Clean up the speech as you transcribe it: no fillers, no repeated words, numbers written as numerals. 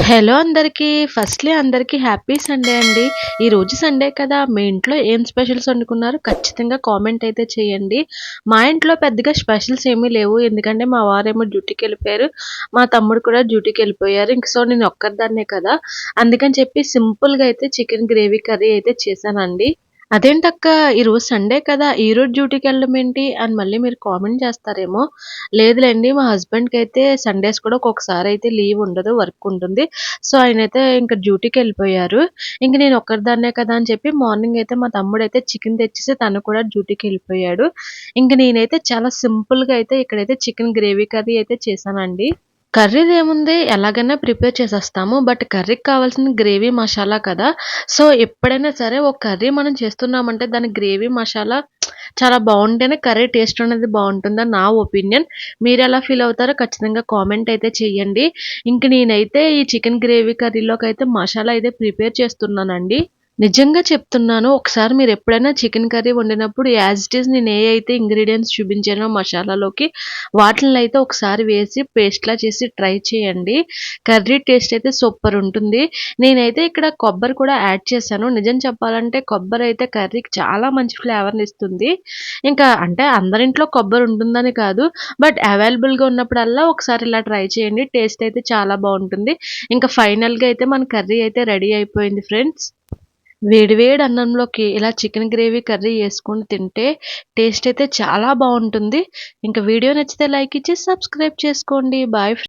Hello అందరికీ. Firstly అందరికీ happy Sunday అండి. ఈరోజు సండే కదా! మీ ఇంట్లో ఏం స్పెషల్స్ వండుకున్నారు? ఖచ్చితంగా కామెంట్ అయితే చేయండి. మా ఇంట్లో పెద్దగా స్పెషల్స్ ఏమీ లేవు. ఎందుకంటే మా వారేమో డ్యూటీకెళ్ళిపోయారు. మా తమ్ముడు కూడా డ్యూటీకెళ్ళిపోయారు. సో నేను ఒక్కదాన్నే కదా! అందుకని చెప్పి సింపుల్‌గా అయితే చికెన్ గ్రేవీ కర్రీ అయితే చేశానండి. "అదేంటక్క ఈరోజు సండే కదా! ఈరోజు డ్యూటీకెళ్ళడం ఏంటి?" అని మళ్ళీ మీరు కామెంట్ చేస్తారేమో. లేదులెండి మా హస్బెండ్‌కైతే సండేస్ కూడా ఒక్కొక్కసారయితే లీవ్ ఉండదు. వర్క్ ఉంటుంది. సో, ఆయనైతే ఇంక డ్యూటీకెళ్ళిపోయారు. ఇంక నేను ఒక్కదాన్నే కదా అని చెప్పి మార్నింగ్ అయితే మా తమ్ముడైతే చికెన్ తెచ్చేసి తను కూడా డ్యూటీకెళ్ళిపోయాడు. ఇంక నేనైతే చాలా సింపుల్‌గా అయితే ఇక్కడైతే చికెన్ గ్రేవీ కర్రీ అయితే చేశానండి. కర్రీదేముంది ఎలాగైనా ప్రిపేర్ చేసేస్తాము. బట్ కర్రీకి కావాల్సింది గ్రేవీ మషాలా కదా! సో, ఎప్పుడైనా సరే ఒక కర్రీ మనం చేస్తున్నామంటే దాని గ్రేవీ మషాలా చాలా బావుంటేనే కర్రీ టేస్ట్ అనేది బావుంటుందని నా ఒపీనియన్. మీరెలా ఫీల్ అవుతారో ఖచ్చితంగా కామెంట్ అయితే చేయండి. ఇంక నేనైతే ఈ చికెన్ గ్రేవీ కర్రీలోకైతే మషాలా అయితే ప్రిపేర్ చేస్తున్నానండి. నిజంగా చెప్తున్నాను. ఒకసారి మీరెప్పుడైనా చికెన్ కర్రీ వండినప్పుడు యాజ్ ఇట్ ఈజ్ నేను ఏ అయితే ఇంగ్రీడియెంట్స్ చూపించానో మషాలాలోకి వాటిల్నయితే ఒకసారి వేసి పేస్ట్‌లా చేసి ట్రై చేయండి. కర్రీ టేస్ట్ అయితే సూపర్ ఉంటుంది. నేనైతే ఇక్కడ కొబ్బరి కూడా యాడ్ చేశాను. నిజం చెప్పాలంటే కొబ్బరైతే కర్రీకి చాలా మంచి ఫ్లేవర్‌నిస్తుంది. ఇంకా అంటే అందరింట్లో కొబ్బరి ఉంటుందని కాదు. బట్ అవైలబుల్‌గా ఉన్నప్పుడల్లా ఒకసారి ఇలా ట్రై చేయండి. టేస్ట్ అయితే చాలా బావుంటుంది. ఇంకా ఫైనల్‌గా అయితే మన కర్రీ అయితే రెడీ అయిపోయింది ఫ్రెండ్స్. వేడి వేడి అన్నంలోకి ఇలా చికెన్ గ్రేవీ కర్రీ యేసుకొని తింటే టేస్ట్ అయితే చాలా బావుంటుంది. ఇంక వీడియో నచ్చితే లైక్ ఇచ్చి సబ్స్క్రైబ్ చేసుకోండి. బాయ్